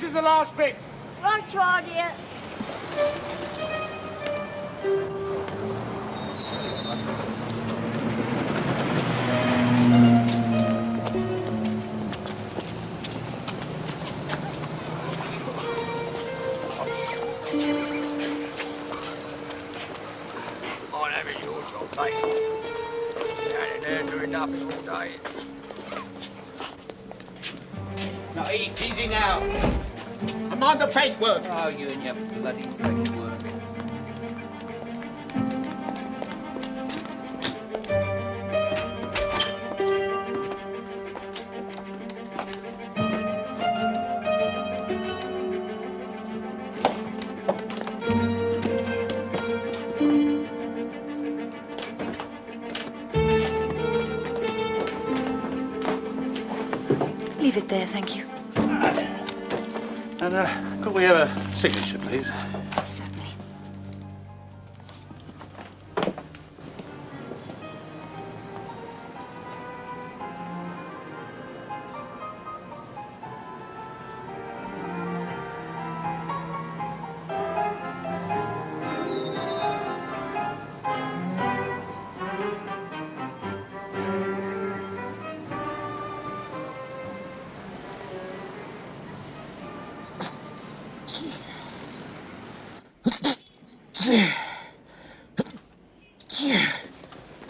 is the last bit. Right, you are, dear. I'm having your job, mate. Down in there doing nothing all day. Now, easy now. I'm on the pacework. Oh, you and your bloody pacework. Leave it there, thank you. And could we have a signature, please? Certainly.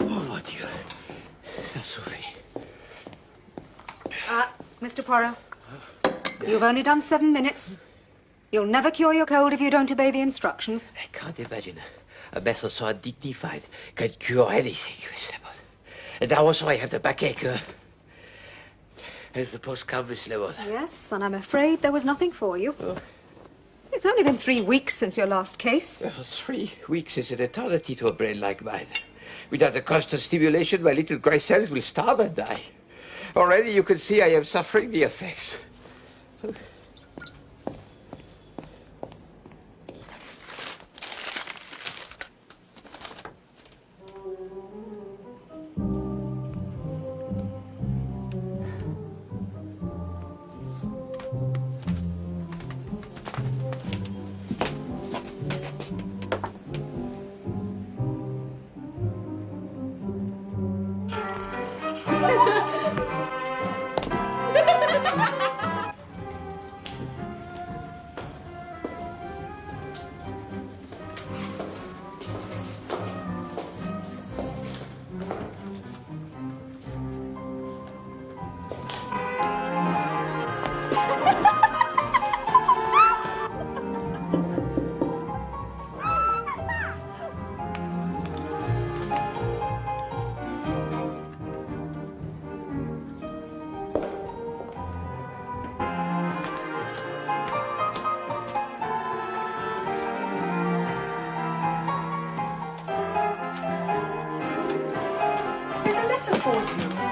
Oh, mon Dieu. Ça suffit. Mr. Poirot, you've only done 7 minutes. You'll never cure your cold if you don't obey the instructions. I can't imagine a method so undignified can cure anything. And now also I have the backache. As the post come, Miss Lemon. Yes, and I'm afraid there was nothing for you. Oh. It's only been 3 weeks since your last case. 3 weeks is an eternity to a brain like mine. Without the constant stimulation, my little grey cells will starve and die. Already you can see I am suffering the effects.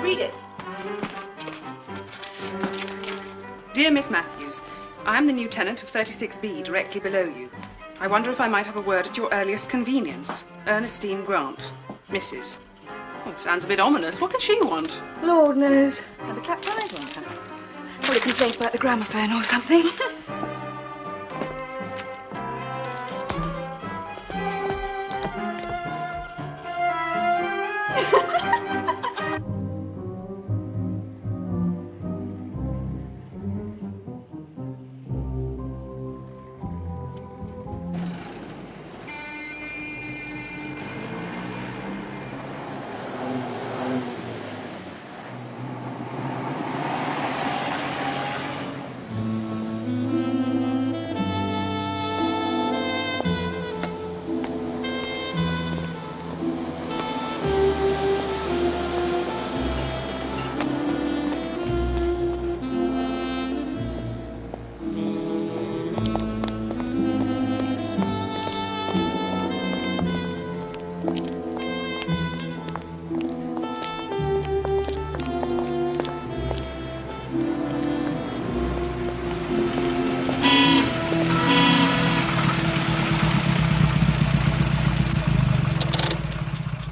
Read it. Dear Miss Matthews, I am the new tenant of 36B, directly below you. I wonder if I might have a word at your earliest convenience. Ernestine Grant, Mrs. Oh, sounds a bit ominous. What can she want? Lord knows. Have the clapped eyes on her. Probably complaint about the gramophone or something.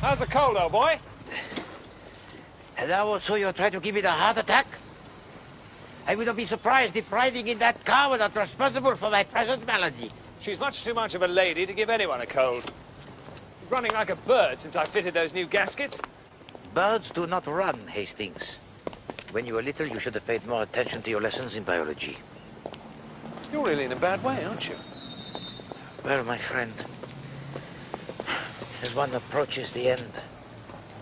How's the cold, old boy? And now also you're trying to give me the heart attack? I would not be surprised if riding in that car were not responsible for my present malady. She's much too much of a lady to give anyone a cold. She's running like a bird since I fitted those new gaskets. Birds do not run, Hastings. When you were little, you should have paid more attention to your lessons in biology. You're really in a bad way, aren't you? Well, my friend, as one approaches the end,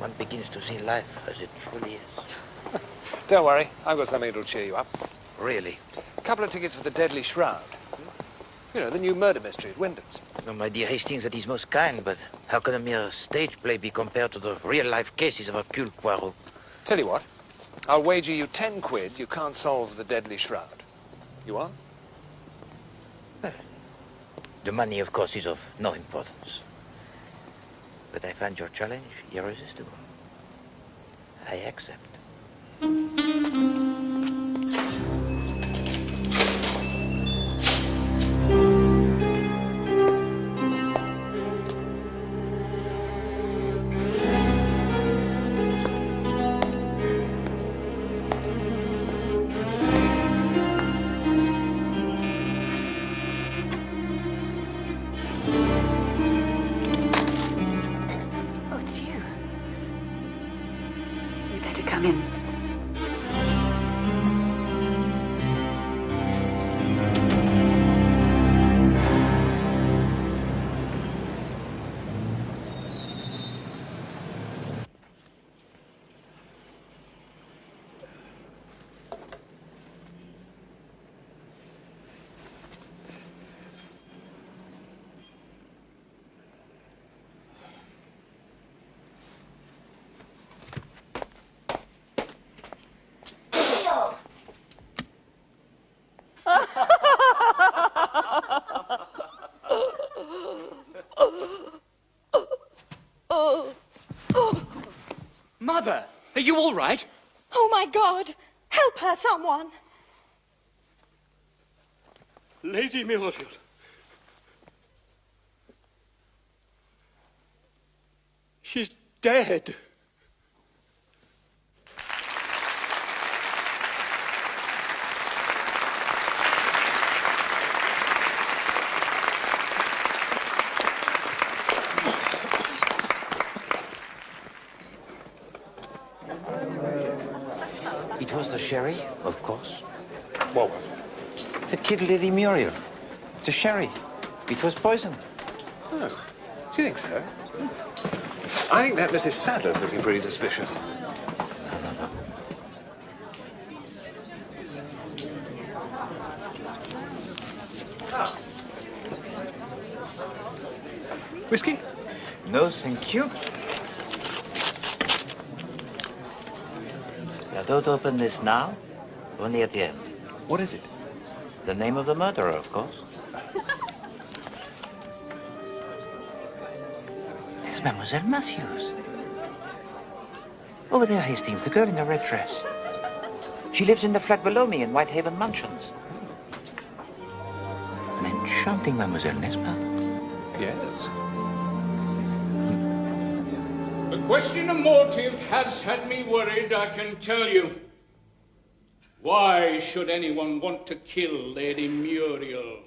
one begins to see life as it truly is. Don't worry, I've got something that'll cheer you up. Really? A couple of tickets for the Deadly Shroud. You know, the new murder mystery at Wyndham's. No, my dear Hastings, that is most kind, but how can a mere stage play be compared to the real-life cases of Hercule Poirot? Tell you what, I'll wager you 10 quid you can't solve the Deadly Shroud. You on? The money, of course, is of no importance. But I find your challenge irresistible. I accept. Oh, it's you. You better come in. Mother, are you all right? Oh, my God! Help her, someone! Lady Muriel. She's dead. It was the sherry, of course. What was it? That killed Lady Muriel. The sherry. It was poisoned. Oh, do you think so? I think that Mrs. Sadler's looking pretty suspicious. No. Whiskey? No, thank you. Now, don't open this now. Only at the end. What is it? The name of the murderer, of course. It's Mademoiselle Matthews. Over there, Hastings, the girl in the red dress. She lives in the flat below me in Whitehaven Mansions. An enchanting mademoiselle, n'est-ce pas? Yes. The question of motive has had me worried, I can tell you. Why should anyone want to kill Lady Muriel?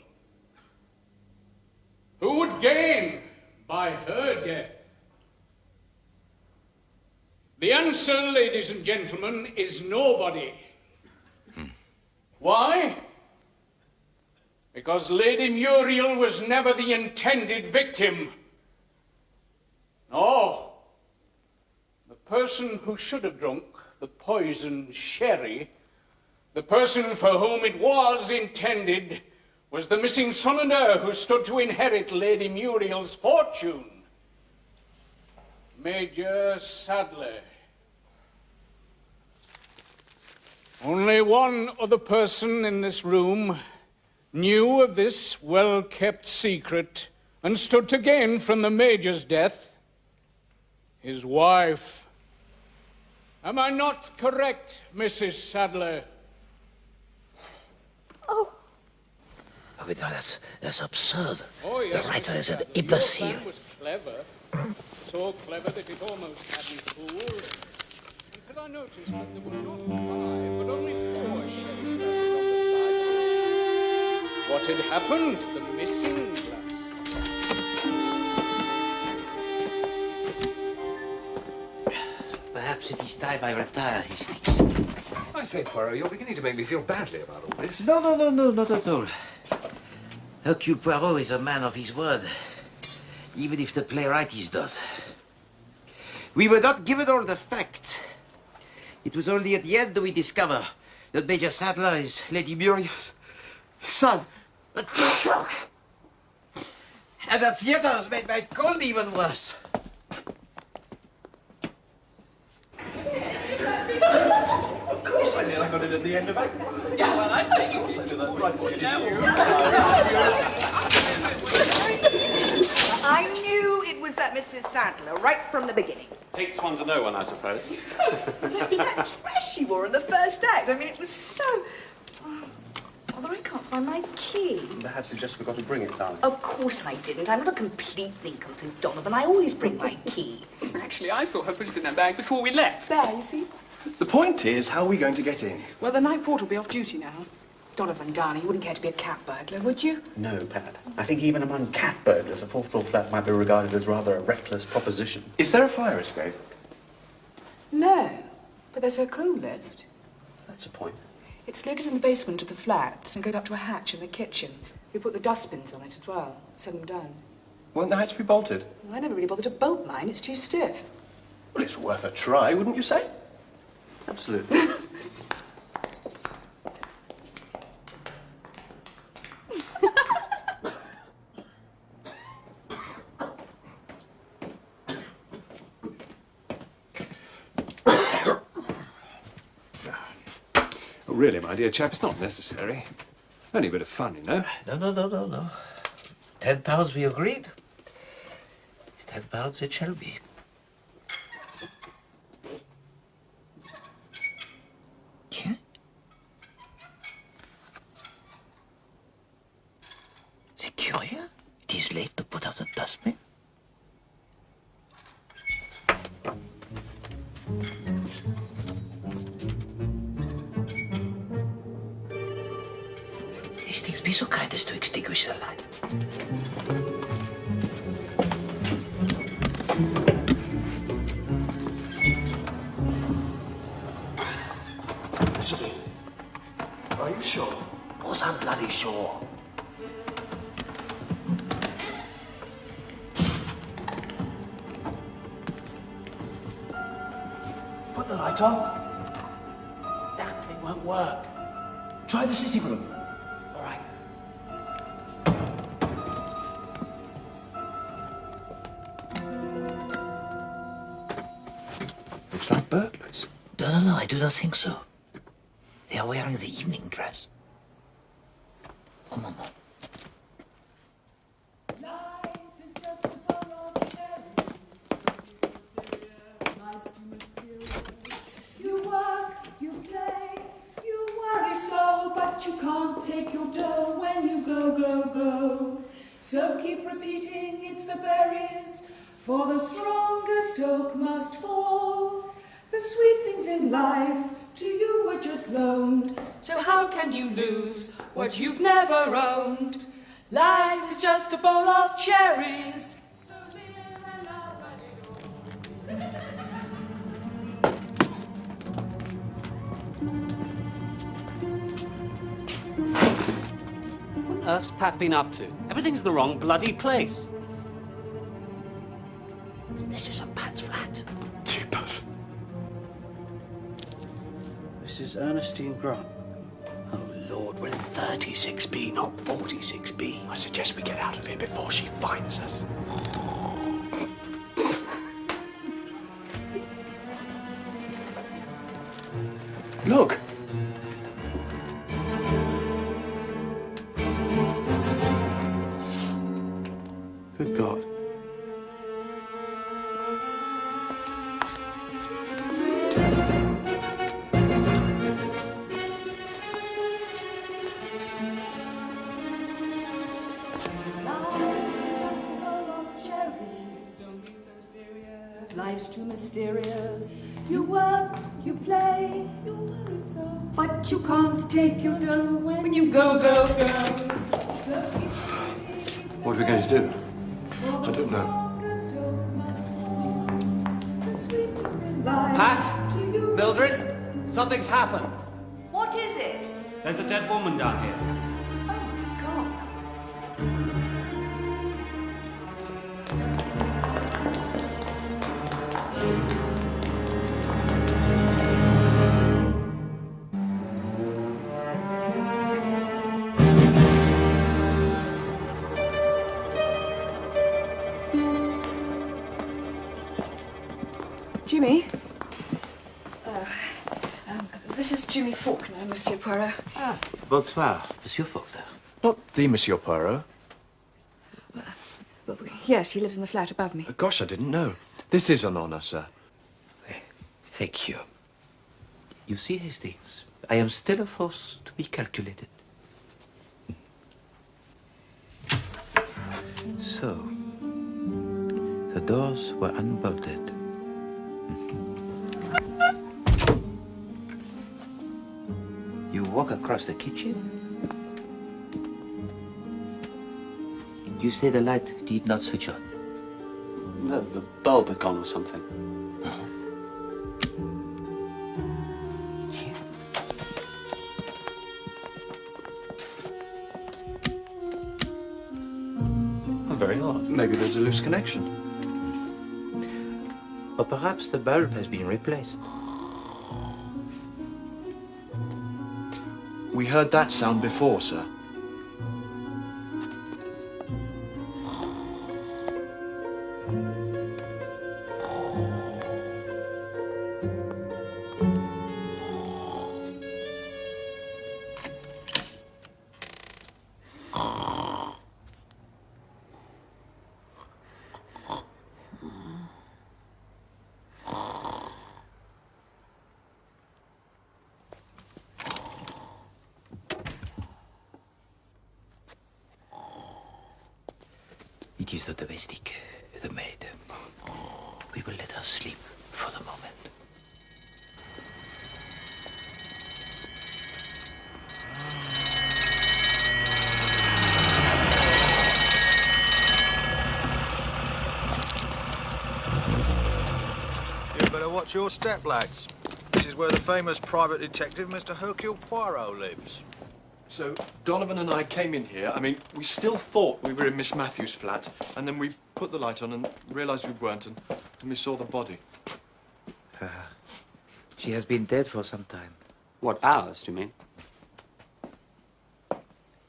Who would gain by her death? The answer, ladies and gentlemen, is nobody. Why? Because Lady Muriel was never the intended victim. No. The person who should have drunk the poisoned sherry, the person for whom it was intended, was the missing son and heir who stood to inherit Lady Muriel's fortune. Major Sadler. Only one other person in this room knew of this well-kept secret and stood to gain from the Major's death. His wife. Am I not correct, Mrs. Sadler? Oh, but that's absurd. Oh, yes, the writer is an Mr. Sadler. imbecile. Your plan was clever. So clever that it almost had me fooled. Until I noticed that there were not 5, but only 4 What had happened to the missing glass? Perhaps it is time I retire, he thinks. I say, Poirot, you're beginning to make me feel badly about all this. No, not at all. Hercule Poirot is a man of his word, even if the playwright is not. We were not given all the facts. It was only at the end that we discover that Major Sadler is Lady Muriel's son. And the theater has made my cold even worse. Of course I did. I got it at the end of Act 1. Yeah, well, I bet you also did that right before I knew it was that Mrs. Sadler right from the beginning. Takes one to know one, I suppose. It was that dress she wore in the first act. I mean, it was so... Although I can't find my key. Perhaps you just forgot to bring it, darling. Of course I didn't. I'm not a complete nincompoop, Donovan. I always bring my key. Actually, I saw her put it in her bag before we left. There, you see? The point is, how are we going to get in? Well, the night porter will be off duty now. Donovan, darling, you wouldn't care to be a cat burglar, would you? No, Pat. I think even among cat burglars, a fourth-floor flat might be regarded as rather a reckless proposition. Is there a fire escape? No, but there's a coal lift. That's a point. It's located in the basement of the flats and goes up to a hatch in the kitchen. We put the dustbins on it as well. Set them down. Won't the hatch be bolted? Well, I never really bothered to bolt mine. It's too stiff. Well, it's worth a try, wouldn't you say? Absolutely. Really, my dear chap, it's not necessary. Only a bit of fun, you know. No. £10 we agreed. £10 it shall be. Tiens. C'est curieux. It is late to put out the dustbin. Hastings, be so kind as to extinguish the light. This'll be. Are you sure? Of course I'm bloody sure. Put the light on. Damn thing won't work. Try the sitting room. All right. Looks like burglars. No, I do not think so. They are wearing the evening dress. Oh, Mama. You work, you play, you worry so, but you can't take your dough when you go. So keep repeating, it's the berries, for the strongest oak must fall. The sweet things in life to you were just loaned, so how can you lose what you've never owned? Life is just a bowl of cherries. So live and love and What on earth's Pat been up to? Everything's in the wrong bloody place. This isn't Pat's flat. Jeepers. Mrs. Ernestine Grant. Oh, Lord, we're in 36B, not 46B. I suggest we get out of here before she finds us. Look! Good God. life's too mysterious. You work, you play, you worry so, but you can't take your dough when you go, go, go. So keep repeating, it's What are we going to do? I don't know. Pat? Mildred? Something's happened. What is it? There's a dead woman down here. Oh, God. Jimmy? This is Jimmy Faulkner, Monsieur Poirot. Ah. Bonsoir, Monsieur Faulkner. Not the Monsieur Poirot. Well, yes, he lives in the flat above me. Gosh, I didn't know. This is an honor, sir. Thank you. You see, Hastings, I am still a force to be calculated. So, the doors were unbolted. You walk across the kitchen. You say the light did not switch on. No, the bulb had gone or something. Very odd. Maybe there's a loose connection. Or perhaps the bulb has been replaced. We heard that sound before, sir. It is the domestic, the maid. We will let her sleep for the moment. You better watch your step, lads. This is where the famous private detective, Mr. Hercule Poirot, lives. So, Donovan and I came in here. I mean, we still thought we were in Miss Matthews' flat, and then we put the light on and realised we weren't, and we saw the body. She has been dead for some time. What, hours, do you mean?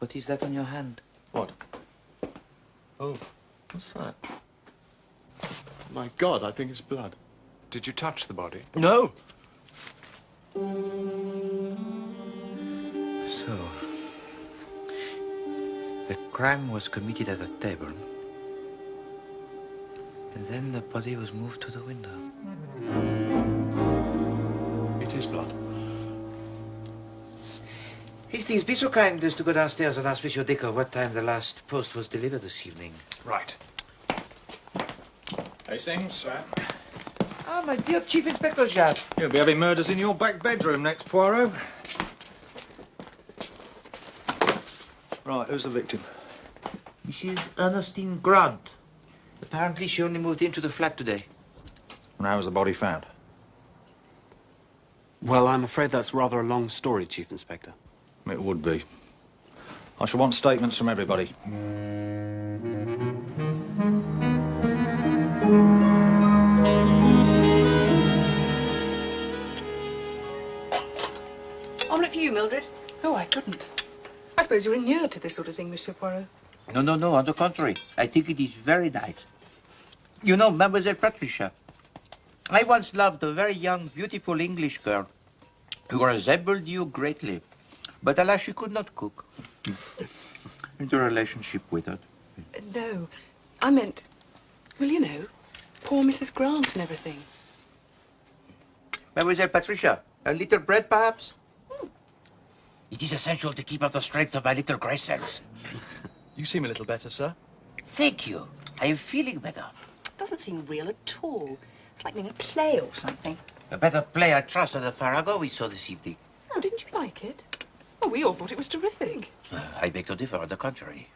What is that on your hand? What? Oh, what's that? My God, I think it's blood. Did you touch the body? No! So, the crime was committed at a table, and then the body was moved to the window. It is blood. Hastings, be so kind as to go downstairs and ask Monsieur Dicker what time the last post was delivered this evening. Right. Hastings, sir. Ah, my dear Chief Inspector Jacques. You'll be having murders in your back bedroom next, Poirot. Right, who's the victim? Mrs. Ernestine Grant. Apparently she only moved into the flat today. And how was the body found? Well, I'm afraid that's rather a long story, Chief Inspector. It would be. I shall want statements from everybody. Omelette for you, Mildred. Oh, I couldn't. I suppose you're inured to this sort of thing, Monsieur Poirot. No, on the contrary. I think it is very nice. You know, Mademoiselle Patricia, I once loved a very young, beautiful English girl who resembled you greatly. But alas, she could not cook. Into a relationship with her. No, I meant, well, you know, poor Mrs. Grant and everything. Mademoiselle Patricia, a little bread, perhaps? It is essential to keep up the strength of my little grey cells. You seem a little better, sir. Thank you. I am feeling better. It doesn't seem real at all. It's like being a play or something. A better play, I trust, than the Farrago we saw this evening. Oh, didn't you like it? Oh, we all thought it was terrific. I beg to differ, on the contrary.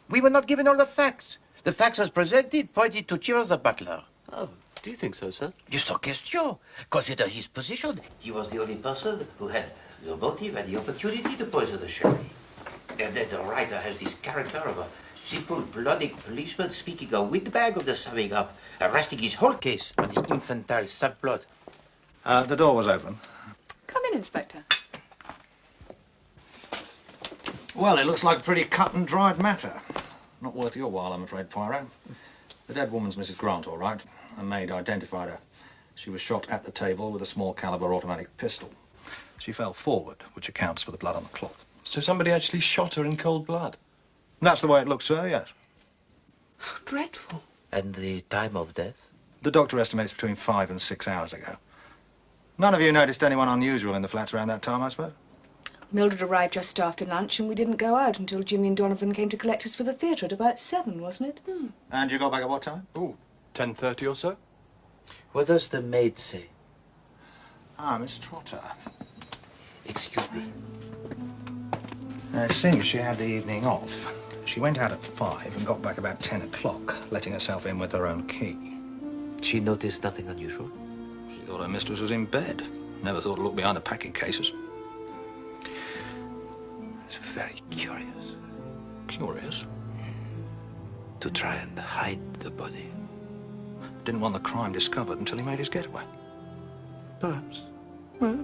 We were not given all the facts. The facts as presented pointed to Cheers the butler. Oh, do you think so, sir? Just a question. Consider his position. He was the only person who had the motive and the opportunity to poison the sherry. And then the writer has this character of a simple, plodding policeman speaking a windbag of the summing up, resting his whole case on the infantile subplot. The door was open. Come in, Inspector. Well, it looks like a pretty cut and dried matter. Not worth your while, I'm afraid, Poirot. The dead woman's Mrs. Grant, all right. A maid identified her. She was shot at the table with a small caliber automatic pistol. She fell forward, which accounts for the blood on the cloth. So somebody actually shot her in cold blood? That's the way it looks, sir, yes. How dreadful. And the time of death? The doctor estimates between 5 and 6 hours ago. None of you noticed anyone unusual in the flats around that time, I suppose? Mildred arrived just after lunch, and we didn't go out until Jimmy and Donovan came to collect us for the theatre at about 7, wasn't it? And you got back at what time? Oh, 10:30 or so? What does the maid say? Ah, Miss Trotter. Excuse me. It seems she had the evening off. She went out at 5 and got back about 10 o'clock, letting herself in with her own key. She noticed nothing unusual? She thought her mistress was in bed. Never thought to look behind the packing cases. It's very curious. Curious? To try and hide the body. Didn't want the crime discovered until he made his getaway. Perhaps. Well,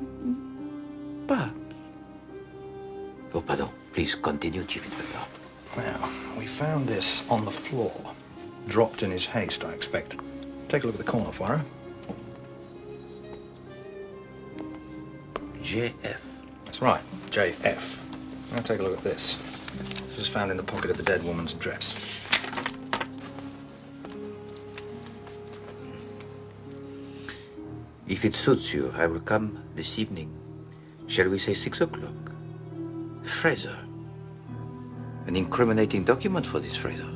perhaps. Oh, pardon. Please continue, Chief Inspector. Now, we found this on the floor. Dropped in his haste, I expect. Take a look at the corner, Poirot. JF. That's right, JF. Now take a look at this. This was found in the pocket of the dead woman's dress. If it suits you, I will come this evening. Shall we say 6 o'clock? Fraser. An incriminating document for this Fraser.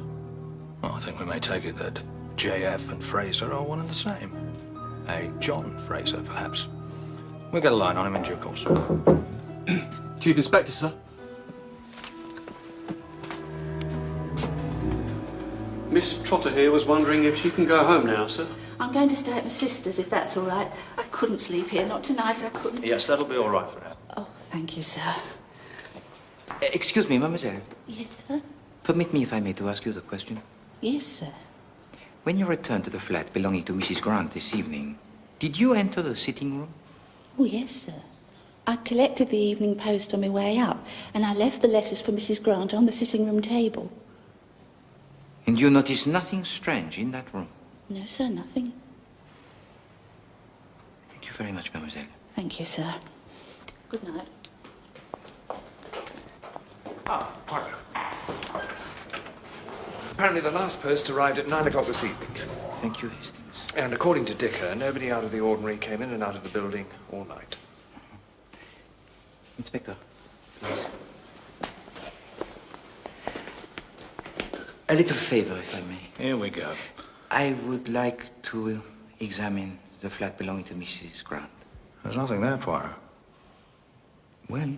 Well, I think we may take it that JF and Fraser are one and the same. A John Fraser, perhaps. We'll get a line on him in due course. Chief Inspector, sir. Miss Trotter here was wondering if she can go home now, sir. I'm going to stay at my sister's, if that's all right. I couldn't sleep here. Not tonight, I couldn't. Yes, that'll be all right for now. Oh, thank you, sir. Excuse me, mademoiselle. Yes, sir? Permit me, if I may, to ask you the question. Yes, sir. When you returned to the flat belonging to Mrs. Grant this evening, did you enter the sitting room? Oh, yes, sir. I collected the Evening Post on my way up, and I left the letters for Mrs. Grant on the sitting room table. And you noticed nothing strange in that room? No, sir, nothing. Thank you very much, mademoiselle. Thank you, sir. Good night. Ah, Poirot. Apparently the last post arrived at 9 o'clock this evening. Thank you, Hastings. And according to Dicker, nobody out of the ordinary came in and out of the building all night. Inspector, please. A little favor, if I may. Here we go. I would like to examine the flat belonging to Mrs. Grant. There's nothing there, Poirot. Well,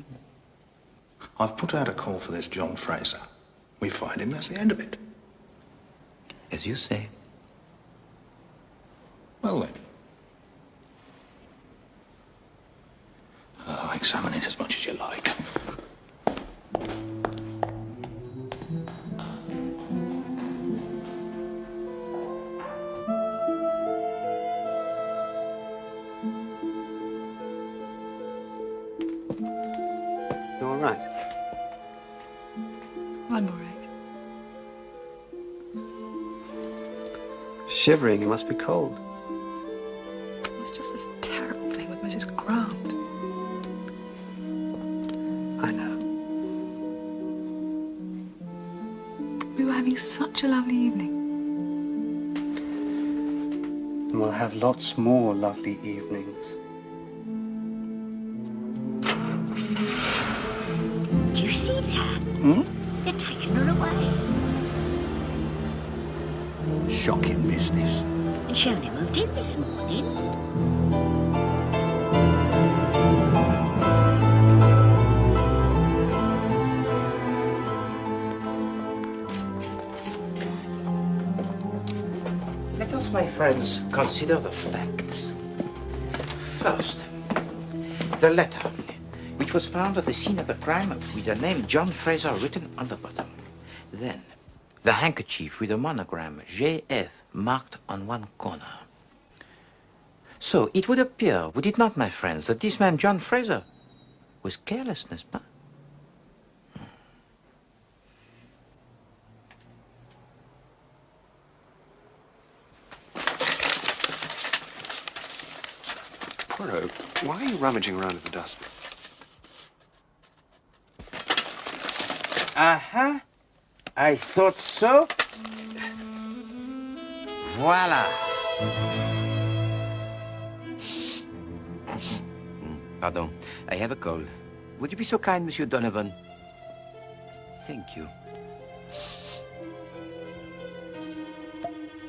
I've put out a call for this John Fraser. We find him, that's the end of it. as you say. Well then. Oh, examine it as much as you like. You all right? I'm all right. Shivering, you must be cold. It's just this terrible thing with Mrs. Grant. I know. We were having such a lovely evening. And we'll have lots more lovely evenings. Do you see that? They're taking her away. Shocking business. And she only moved in this morning. Let us, my friends, consider the facts. First, the letter, which was found at the scene of the crime with the name John Fraser written on the bottom. Then, the handkerchief with the monogram JF marked on one corner. So, it would appear, would it not, my friends, that this man, John Fraser, was careless, n'est-ce pas? Poirot, why are you rummaging around in the dustbin? Uh-huh. I thought so. Voila. Pardon, I have a cold. Would you be so kind, Monsieur Donovan? Thank you.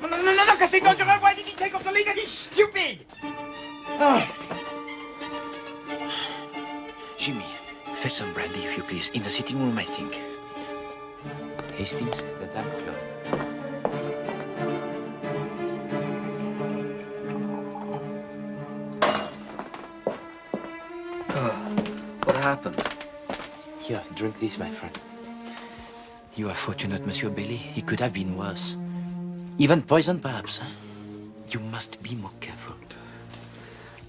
No, que c'est dangereux. Why did he take off the lid? He's stupid. Oh. Jimmy, fetch some brandy, if you please. In the sitting room, I think. Hastings, the damp cloth. What happened? Here, drink this, my friend. You are fortunate, Monsieur Bailey. He could have been worse. Even poison, perhaps. You must be more careful.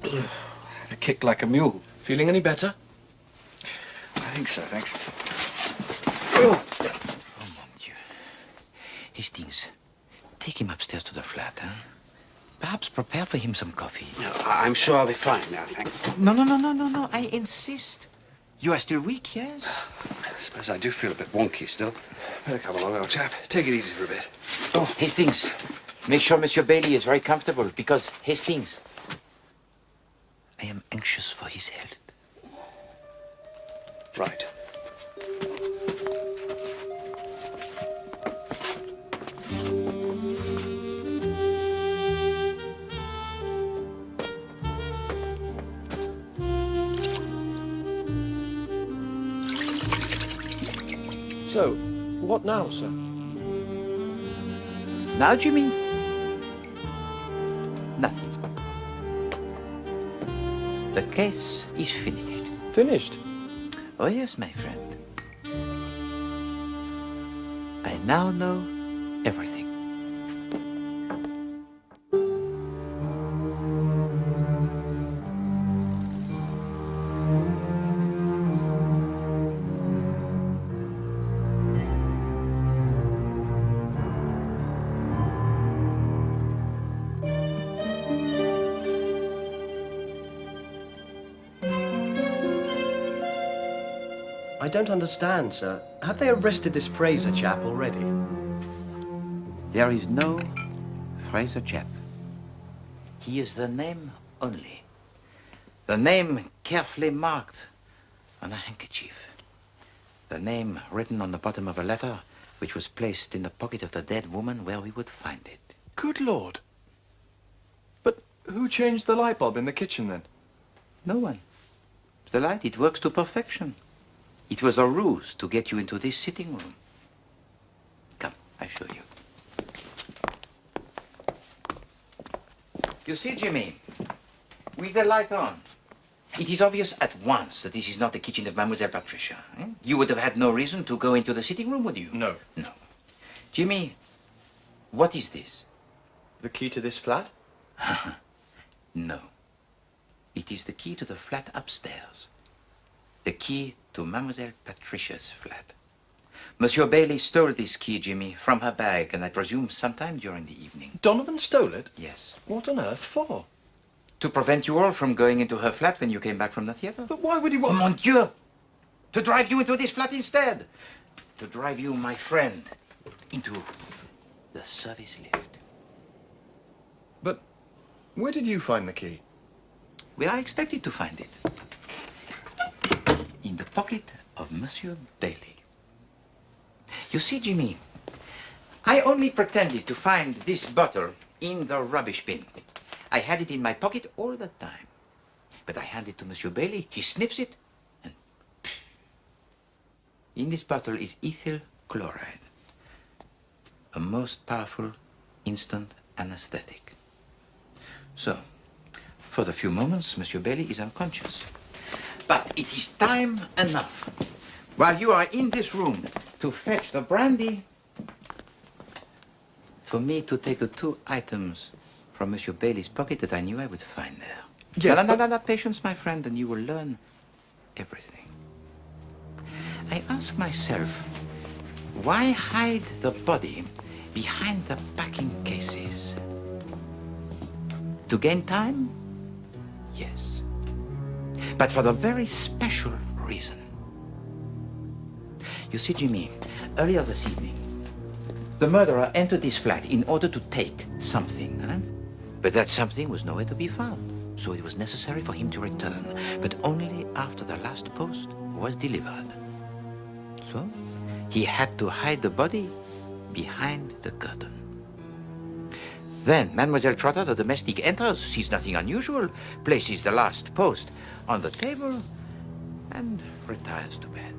Had a kick like a mule. Feeling any better? I think so, thanks. Oh, mon Dieu. Hastings, take him upstairs to the flat, huh? Perhaps prepare for him some coffee. No, I'm sure I'll be fine now, thanks. No. I insist. You are still weak, yes? I suppose I do feel a bit wonky still. Better come along, old chap. Take it easy for a bit. Oh, Hastings, make sure Monsieur Bailey is very comfortable, because, Hastings, I am anxious for his health. Right. So, what now, sir? Now, Jimmy? Nothing. The case is finished. Finished? Oh, yes, my friend. I now know everything. I don't understand, sir. Have they arrested this Fraser chap already? There is no Fraser chap. He is the name only. The name carefully marked on a handkerchief. The name written on the bottom of a letter which was placed in the pocket of the dead woman where we would find it. Good Lord. But who changed the light bulb in the kitchen then? No one. The light, it works to perfection. It was a ruse to get you into this sitting room. Come, I show you. You see, Jimmy, with the light on, it is obvious at once that this is not the kitchen of Mademoiselle Patricia. Eh? You would have had no reason to go into the sitting room, would you? No. No. Jimmy, what is this? The key to this flat? No. It is the key to the flat upstairs. The key to Mademoiselle Patricia's flat. Monsieur Bailey stole this key, Jimmy, from her bag, and I presume sometime during the evening. Donovan stole it? Yes. What on earth for? To prevent you all from going into her flat when you came back from the theater. But why would he want... Oh, mon Dieu! To drive you into this flat instead. To drive you, my friend, into the service lift. But where did you find the key? Where I expected to find it. In the pocket of Monsieur Bailey. You see, Jimmy, I only pretended to find this bottle in the rubbish bin. I had it in my pocket all the time. But I hand it to Monsieur Bailey, he sniffs it, and pff. In this bottle is ethyl chloride, a most powerful instant anesthetic. So, for the few moments, Monsieur Bailey is unconscious. But it is time enough, while you are in this room, to fetch the brandy, for me to take the 2 items from Monsieur Bailey's pocket that I knew I would find there. Yes, no, patience, my friend, and you will learn everything. I ask myself, why hide the body behind the packing cases? To gain time? Yes. But for the very special reason. You see, Jimmy, earlier this evening, the murderer entered this flat in order to take something, huh? But that something was nowhere to be found. So it was necessary for him to return, but only after the last post was delivered. So he had to hide the body behind the curtain. Then Mademoiselle Trotter, the domestic, enters, sees nothing unusual, places the last post on the table, and retires to bed.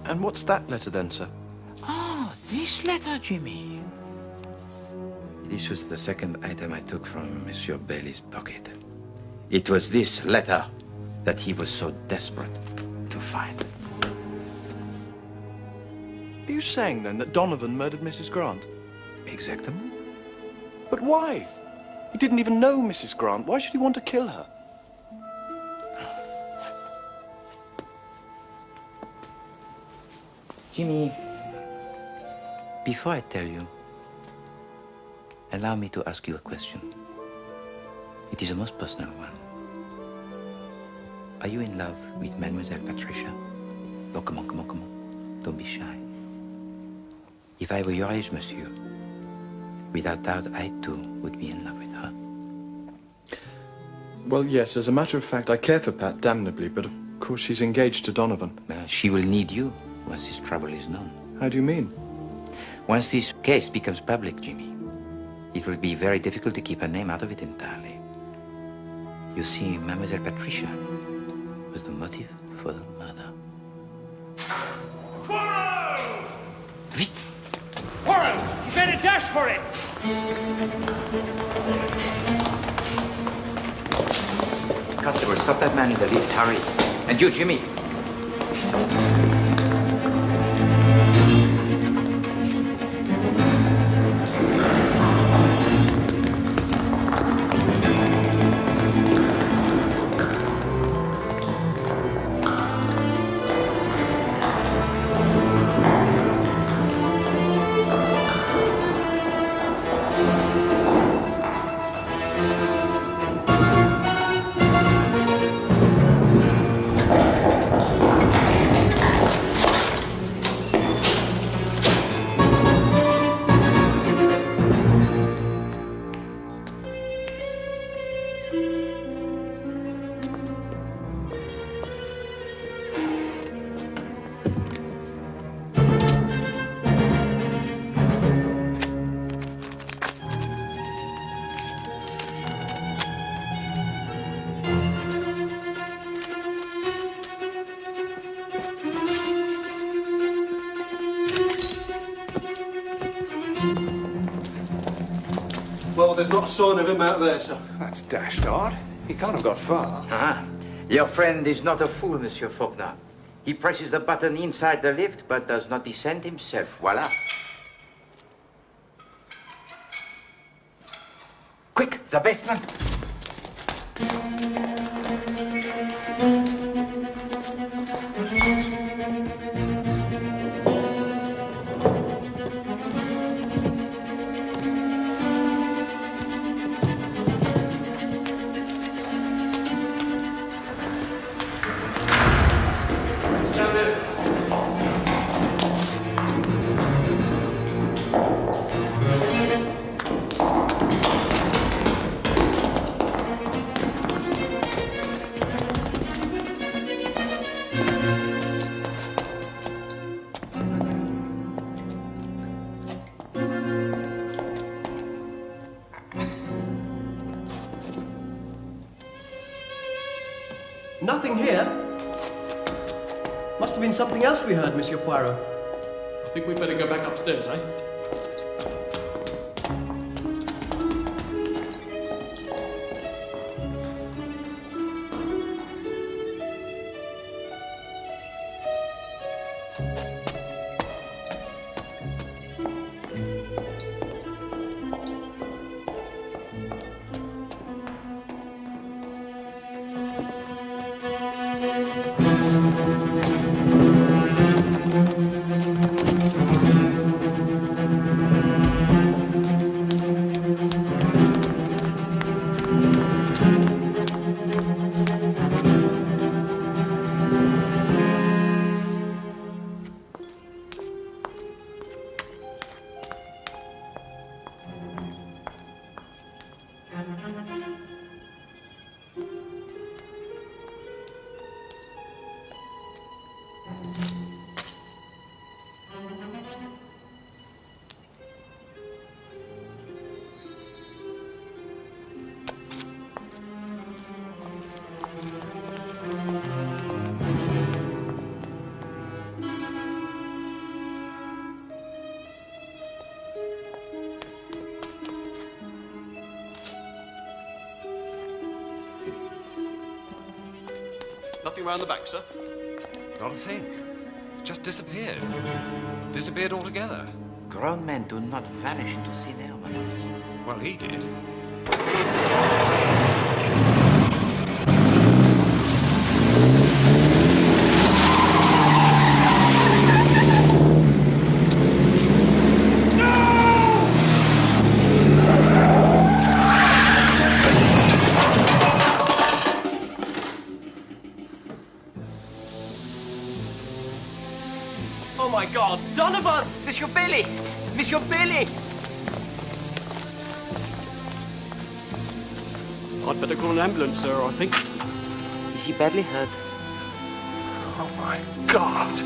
And what's that letter then, sir? Oh, this letter, Jimmy. This was the second item I took from Monsieur Bailey's pocket. It was this letter that he was so desperate to find. Are you saying, then, that Donovan murdered Mrs. Grant? Exactly. But why? He didn't even know Mrs. Grant. Why should he want to kill her? Jimmy, before I tell you, allow me to ask you a question. It is a most personal one. Are you in love with Mademoiselle Patricia? Oh, come on. Don't be shy. If I were your age, monsieur, without doubt, I too would be in love with her. Well, yes, as a matter of fact, I care for Pat damnably, but of course she's engaged to Donovan. Well, she will need you once this trouble is known. How do you mean? Once this case becomes public, Jimmy, it will be very difficult to keep her name out of it entirely. You see, Mademoiselle Patricia was the motive for the murder. Poirot! Vite! Warren! He's made a dash for it! Constable, stop that man in the lift. Hurry. And you, Jimmy. Well, there's not a sign of him out there, sir. That's dashed odd. He can't have got far. Ah, your friend is not a fool, Monsieur Faulkner. He presses the button inside the lift, but does not descend himself. Voila. Quick, the basement. Nothing here. Must have been something else we heard, Monsieur Poirot. I think we'd better go back upstairs, eh? Nothing round the back, sir? Not a thing. Just disappeared. Disappeared altogether. Grown men do not vanish into thin air, madame. Well, he did. Oh my God, Donovan! Monsieur Bailey! Monsieur Bailey! I'd better call an ambulance, sir, I think. Is he badly hurt? Oh my God!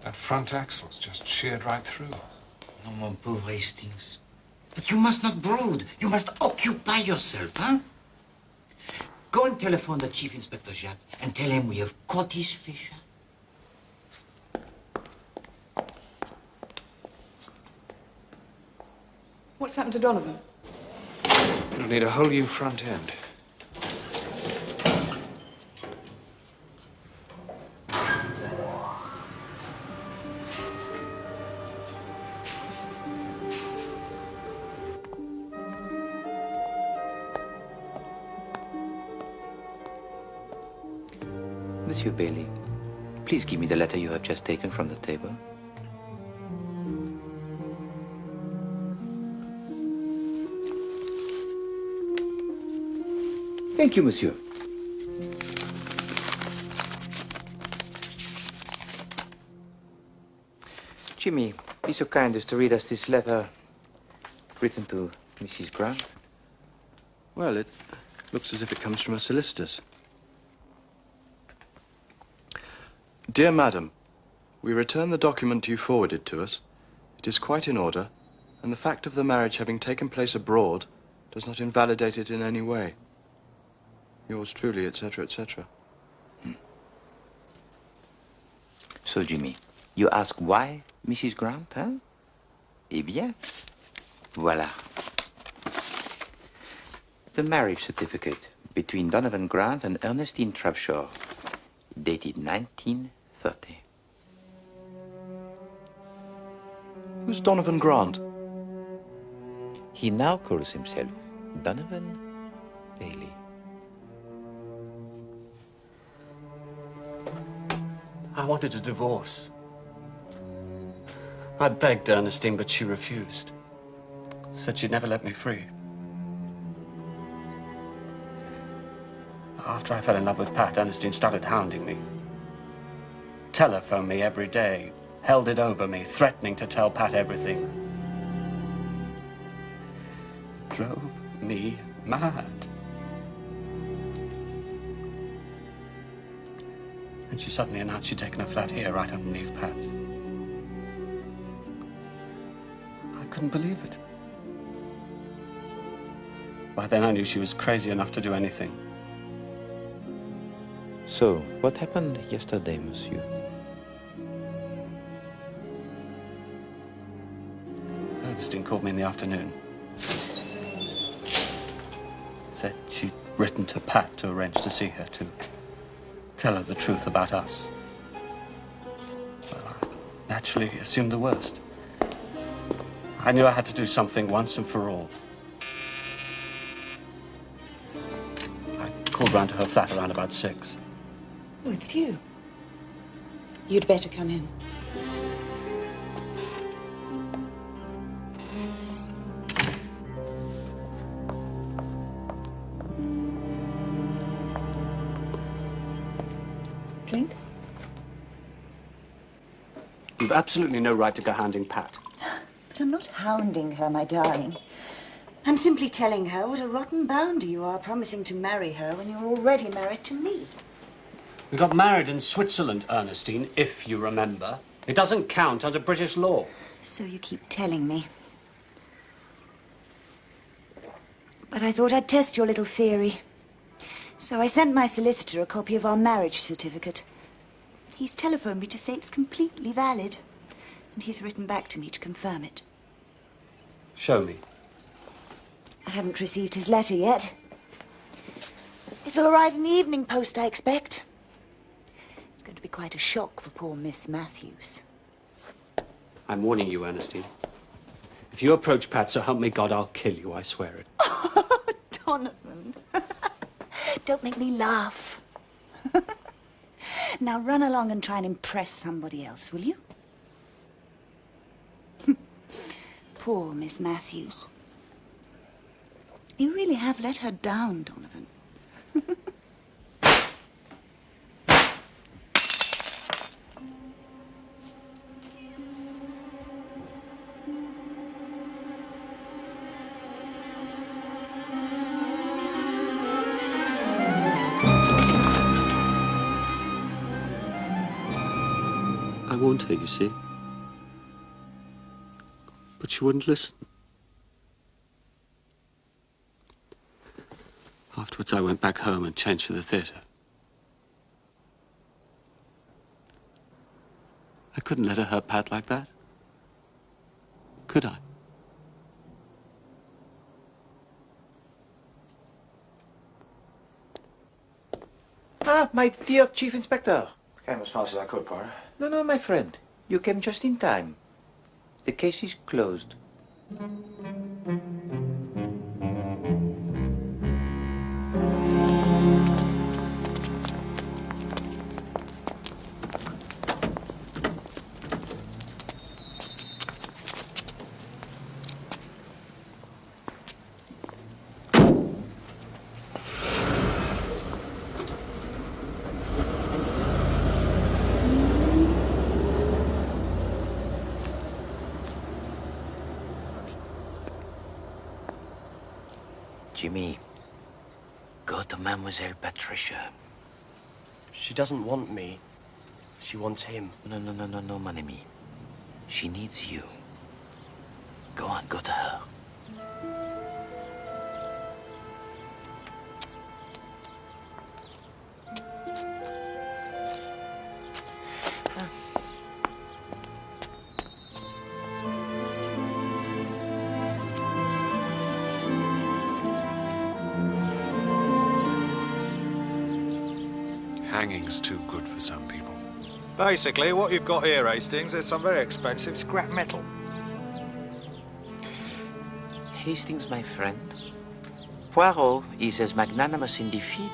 That front axle's just sheared right through. Oh, mon pauvre Hastings. But you must not brood. You must occupy yourself, huh? Go and telephone the Chief Inspector Jacques and tell him we have caught his fisher. What's happened to Donovan? It'll need a whole new front end. Monsieur Bailey, please give me the letter you have just taken from the table. Thank you, monsieur. Jimmy, be so kind as to read us this letter written to Mrs. Grant. Well, it looks as if it comes from a solicitor's. Dear Madam, we return the document you forwarded to us. It is quite in order, and the fact of the marriage having taken place abroad does not invalidate it in any way. Yours truly, etc., etc. So, Jimmy, you ask why Mrs. Grant, huh? Eh bien, voilà. The marriage certificate between Donovan Grant and Ernestine Trapshaw, dated 1930. Who's Donovan Grant? He now calls himself Donovan Bailey. I wanted a divorce. I begged Ernestine, but she refused. Said she'd never let me free. After I fell in love with Pat, Ernestine started hounding me. Telephoned me every day, held it over me, threatening to tell Pat everything. Drove me mad. And she suddenly announced she'd taken a flat here, right underneath Pat's. I couldn't believe it. By then I knew she was crazy enough to do anything. So, what happened yesterday, monsieur? Ernestine called me in the afternoon. Said she'd written to Pat to arrange to see her, to tell her the truth about us. Well, I naturally assumed the worst. I knew I had to do something once and for all. I called round to her flat around about 6. Oh, it's you. You'd better come in. Drink? You've absolutely no right to go hounding Pat. But I'm not hounding her, my darling. I'm simply telling her what a rotten bounder you are, promising to marry her when you're already married to me. We got married in Switzerland, Ernestine, if you remember. It doesn't count under British law. So you keep telling me. But I thought I'd test your little theory. So I sent my solicitor a copy of our marriage certificate. He's telephoned me to say it's completely valid. And he's written back to me to confirm it. Show me. I haven't received his letter yet. It'll arrive in the evening post, I expect. It's going to be quite a shock for poor Miss Matthews. I'm warning you, Ernestine. If you approach Pat, so help me God, I'll kill you, I swear it. Donovan. Don't make me laugh. Now run along and try and impress somebody else, will you? Poor Miss Matthews. You really have let her down, Donovan. I warned her, you see. But she wouldn't listen. Afterwards, I went back home and changed for the theatre. I couldn't let her hurt Pat like that. Could I? Ah, my dear Chief Inspector. Came as fast as I could, Poirot. No, my friend. You came just in time. The case is closed. Jimmy, go to Mademoiselle Patricia. She doesn't want me. She wants him. No, mon ami. She needs you. Go on, go to her. Hanging's too good for some people. Basically, what you've got here, Hastings, is some very expensive scrap metal. Hastings, my friend, Poirot is as magnanimous in defeat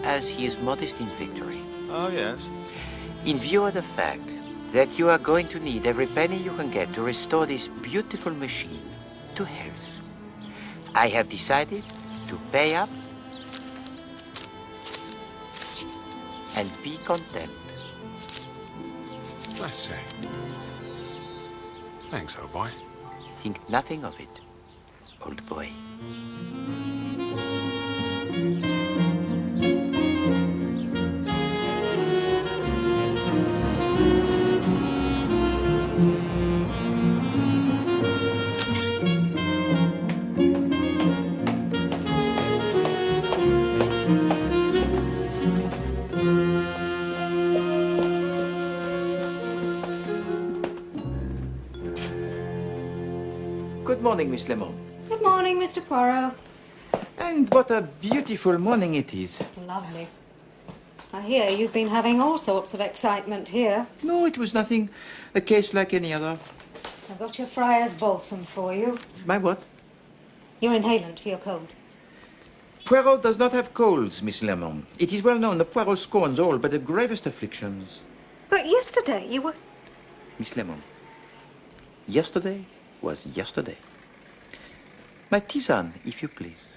as he is modest in victory. Oh, yes. In view of the fact that you are going to need every penny you can get to restore this beautiful machine to health, I have decided to pay up and be content. I say. Thanks, old boy. Think nothing of it, old boy. Good morning, Miss Lemon. Good morning, Mr. Poirot. And what a beautiful morning it is. Lovely. I hear you've been having all sorts of excitement here. No, it was nothing. A case like any other. I've got your Friar's balsam for you. My what? Your inhalant for your cold. Poirot does not have colds, Miss Lemon. It is well known that Poirot scorns all but the gravest afflictions. But yesterday you were... Miss Lemon, yesterday was yesterday. My tisane, if you please.